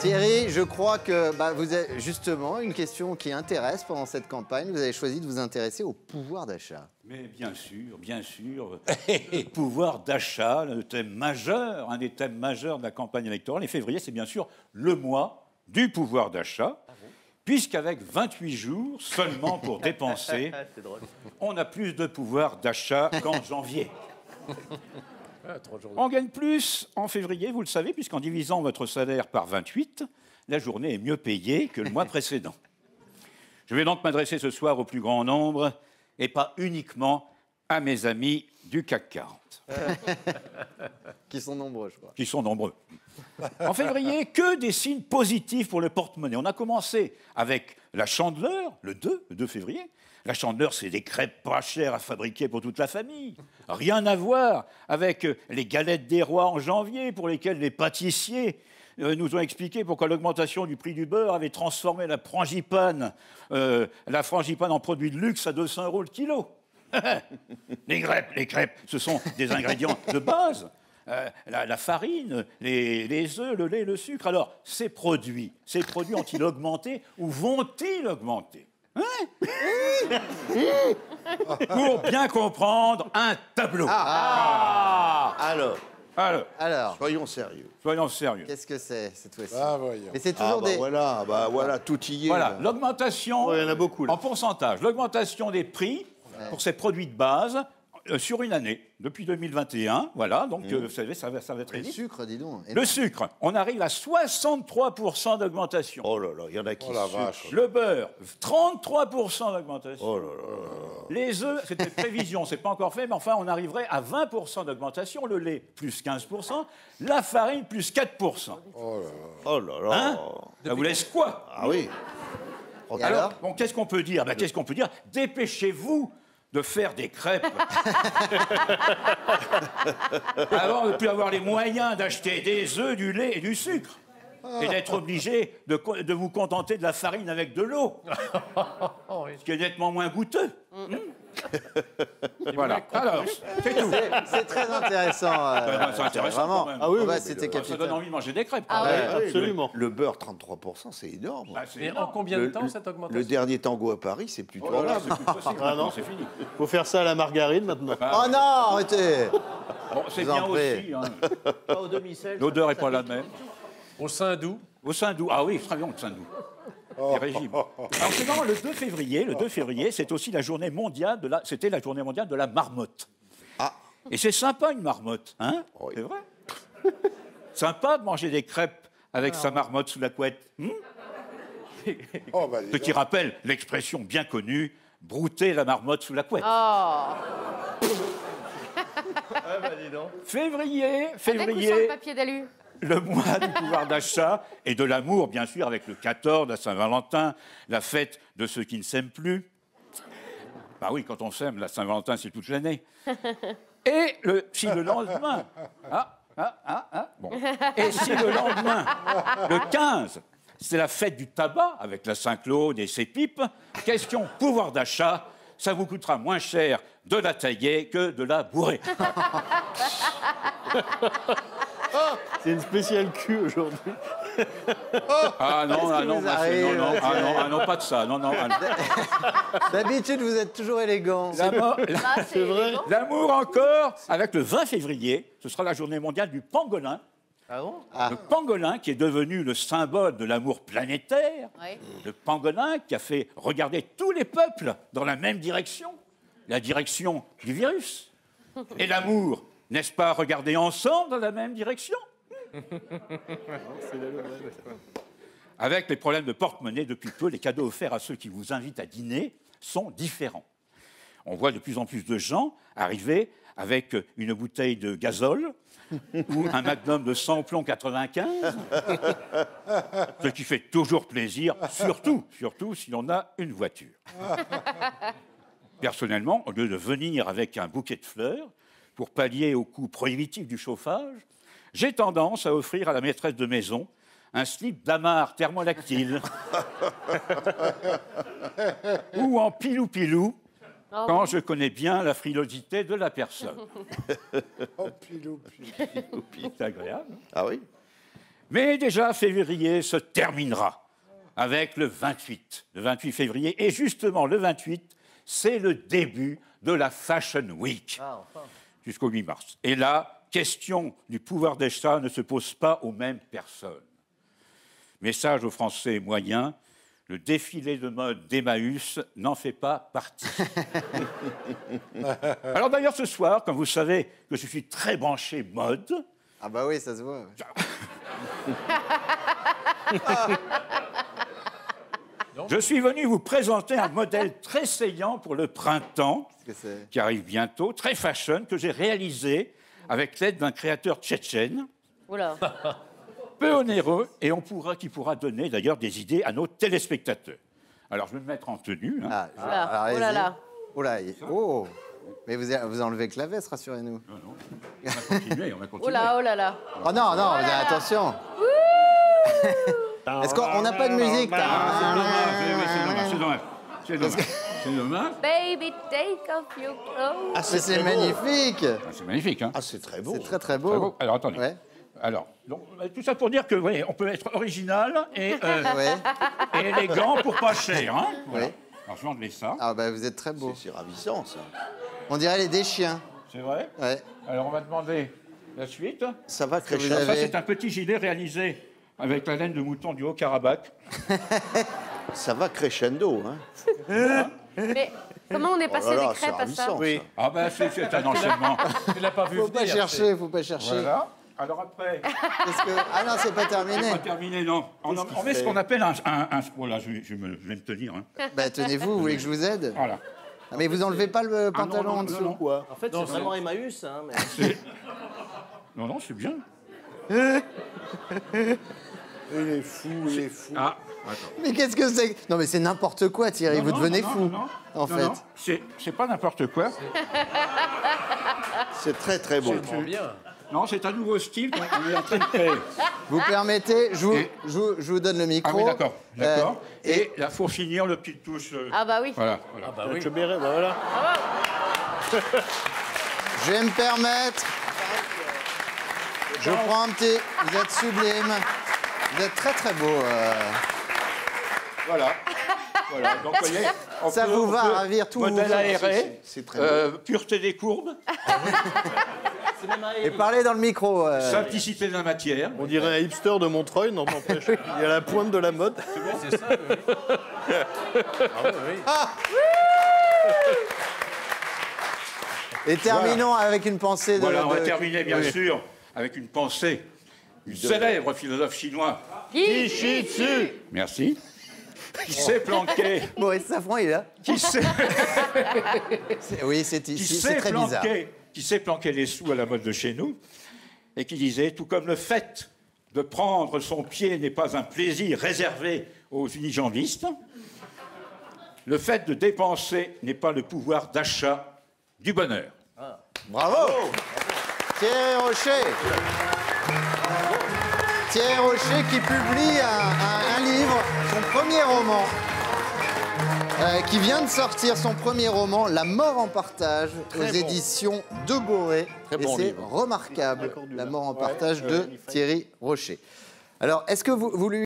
Thierry, je crois que vous avez justement une question qui intéresse pendant cette campagne. Vous avez choisi de vous intéresser au pouvoir d'achat. Mais bien sûr. Pouvoir d'achat, le thème majeur, un des thèmes majeurs de la campagne électorale. Et février, c'est bien sûr le mois du pouvoir d'achat. Puisqu'avec 28 jours seulement pour dépenser, on a plus de pouvoir d'achat qu'en janvier. On gagne plus en février, vous le savez, puisqu'en divisant votre salaire par 28, la journée est mieux payée que le mois précédent. Je vais donc m'adresser ce soir au plus grand nombre et pas uniquement à mes amis du CAC 40. Qui sont nombreux, je crois. Qui sont nombreux. En février, que des signes positifs pour le porte-monnaie. On a commencé avec la Chandeleur, le 2 février. La Chandeleur, c'est des crêpes pas chères à fabriquer pour toute la famille. Rien à voir avec les galettes des rois en janvier, pour lesquelles les pâtissiers nous ont expliqué pourquoi l'augmentation du prix du beurre avait transformé la frangipane en produit de luxe à 200 € le kilo. Les crêpes, ce sont des ingrédients de base. La farine, les œufs, le lait, le sucre. Alors, ces produits ont-ils augmenté ou vont-ils augmenter ? Pour bien comprendre, un tableau. Alors, soyons sérieux. Qu'est-ce que c'est cette fois-ci? Mais c'est toujours voilà, tout y est. Voilà, l'augmentation, il y en a beaucoup, là. en pourcentage, l'augmentation des prix pour ces produits de base sur une année, depuis 2021, voilà, donc vous savez, ça va très vite. Le sucre, dis donc. Le sucre, on arrive à 63% d'augmentation. Oh là là, il y en a qui sucrent. Le beurre, 33% d'augmentation. Oh là là. Les œufs, c'était prévision, c'est pas encore fait, mais enfin, on arriverait à 20% d'augmentation. Le lait, plus 15%. La farine, plus 4%. Oh là là. Hein? Ça vous laisse quoi? Ah oui. Alors, bon, qu'est-ce qu'on peut dire? Qu'est-ce qu'on peut dire? Dépêchez-vous de faire des crêpes avant de ne plus avoir les moyens d'acheter des œufs, du lait et du sucre. Et d'être obligé de vous contenter de la farine avec de l'eau. Ce qui est nettement moins goûteux. Voilà. Alors, c'est tout. C'est très intéressant. C'est intéressant vraiment. quand même. Ah oui, c'était Ça capital. donne envie de manger des crêpes. Absolument. Le beurre, 33%, c'est énorme. Mais en combien de temps cette augmentation? Le dernier tango à Paris, c'est plutôt Voilà, rentable. c'est plus possible. Ah non, c'est fini. faut faire ça à la margarine maintenant. Oh non, arrêtez. Bon, c'est Vous en bien prie. aussi. Hein. Pas au demi-sel. L'odeur n'est pas la même. Au Saint-Doux. Au Saint-Doux. Ah oui, très bien, au Saint-Doux. Les régimes. Alors, c'est marrant, le 2 février, c'est aussi la journée mondiale c'était la journée mondiale de la marmotte. Ah. Et c'est sympa, une marmotte, hein? Oui. C'est vrai. Sympa de manger des crêpes avec sa marmotte sous la couette. Ce qui rappelle l'expression bien connue, brouter la marmotte sous la couette. Février, le papier d'alu. le mois du pouvoir d'achat et de l'amour, bien sûr, avec le 14, la Saint-Valentin, la fête de ceux qui ne s'aiment plus. Bah oui, quand on s'aime, la Saint-Valentin, c'est toute l'année. Et si le lendemain... Bon. Et si le lendemain, le 15, c'est la fête du tabac, avec la Saint-Claude et ses pipes, question pouvoir d'achat, ça vous coûtera moins cher de la tailler que de la bourrer. C'est une spéciale cul aujourd'hui. Ah non, pas de ça. Non. D'habitude, vous êtes toujours élégant. C'est vrai. L'amour encore, avec le 20 février, ce sera la journée mondiale du pangolin. Ah bon? Le pangolin qui est devenu le symbole de l'amour planétaire. Oui. Le pangolin qui a fait regarder tous les peuples dans la même direction, la direction du virus. Et l'amour, n'est-ce pas regarder ensemble dans la même direction? Avec les problèmes de porte-monnaie, depuis peu, les cadeaux offerts à ceux qui vous invitent à dîner sont différents. On voit de plus en plus de gens arriver avec une bouteille de gazole ou un magnum de samplon 95, ce qui fait toujours plaisir, surtout si l'on a une voiture. Personnellement, au lieu de venir avec un bouquet de fleurs pour pallier au coût prohibitif du chauffage, j'ai tendance à offrir à la maîtresse de maison un slip d'Amar thermolactyle ou en pilou-pilou, quand je connais bien la frilosité de la personne. Oh, pilou. C'est agréable. Ah oui? Mais déjà, février se terminera avec le 28 février. Et justement, le 28, c'est le début de la Fashion Week, jusqu'au 8 mars. Et là, question du pouvoir d'achat ne se pose pas aux mêmes personnes. Message aux Français moyens, le défilé de mode d'Emmaüs n'en fait pas partie. Alors d'ailleurs, ce soir, comme vous savez que je suis très branché mode... Ah bah oui, ça se voit. Je suis venu vous présenter un modèle très saillant pour le printemps, qui arrive bientôt, très fashion, que j'ai réalisé avec l'aide d'un créateur tchétchène. Oula. Peu onéreux, et qui pourra donner d'ailleurs des idées à nos téléspectateurs. Alors, je vais me mettre en tenue. Hein. Ah, oh là là. Oh là, oh. Mais vous enlevez que la veste, rassurez-nous. Non, non. On va continuer, on va continuer. Oh là, oh là là. Oh non, non, attention. Est-ce qu'on n'a pas de musique? C'est dommage. C'est dommage. Baby, take off your clothes. Ah, c'est magnifique. C'est magnifique, hein. Ah, c'est très beau. C'est très, très beau. Alors, attendez. Ouais. Alors, donc, tout ça pour dire que, vous voyez, on peut être original et élégant pour pas cher, hein. Voilà. Oui. Alors, je vais enlever ça. Ah bah vous êtes très beau. C'est ravissant, ça. On dirait les des chiens. C'est vrai? Ouais. Alors, on va demander la suite. Ça va que vous crescendo. avez- Ça, c'est un petit gilet réalisé avec la laine de mouton du Haut-Karabakh. Ça va crescendo, hein. Mais comment on est passé Oh là là, des crêpes c'est à ça? ravissant, ça. Ah ben, c'est un enchaînement. Tu l'as pas vu Faut venir. pas chercher, faut pas chercher. Voilà. Alors après, Parce que... Ah non, c'est pas terminé. on va terminer, non. On met ce qu'on appelle un... Voilà, je vais me tenir. Hein. Bah tenez-vous, vous voulez que je vous aide? Voilà. Ah, mais vous enlevez pas le pantalon en dessous? Quoi? En fait, c'est vraiment Emmaüs. Hein, mais... Non, non, c'est bien. Il est fou, il est fou. Ah, attends. Mais qu'est-ce que c'est? Non mais c'est n'importe quoi Thierry, Non, vous non, devenez non, fou. non, non. En Non, fait. non, c'est pas n'importe quoi. C'est très, très beau. Trop bien. Non, c'est un nouveau style qu'on est en train de créer. Vous permettez, je vous donne le micro. Ah oui, d'accord, d'accord. et Et là, faut finir le petit touche. Ah bah oui. Voilà, voilà. Ah bah oui. Je verrai, bah voilà. je vais me permettre. Je prends un petit. Vous êtes sublime. Vous êtes très très beau. Voilà. Voilà. Donc, vous voyez, Ça vous va ravir tout. Modèle aéré, C'est très beau. pureté des courbes, C'est même aéré. Et parlez dans le micro. simplicité de la matière. On dirait un hipster de Montreuil, non, n'empêche. Il est à la pointe de la mode. C'est ça, oui. Ah oui, oui. Et terminons avec une pensée de. Voilà, on va de- terminer bien sûr avec une pensée du célèbre philosophe chinois. Kishitsu. Merci. Qui s'est planqué. Maurice Safran, il est là. Qui s'est Oui, c'est qui ici. s'est C'est très bizarre. planqué. Qui s'est planqué les sous à la mode de chez nous. Et qui disait, tout comme le fait de prendre son pied n'est pas un plaisir réservé aux unijambistes, le fait de dépenser n'est pas le pouvoir d'achat du bonheur. Bravo. Thierry Rocher. Thierry Rocher qui publie un livre, son premier roman, qui vient de sortir son premier roman, La mort en partage, aux éditions de Boré. Très bon Et c'est livre. remarquable, La mort en partage de Thierry Rocher. Alors, est-ce que vous lui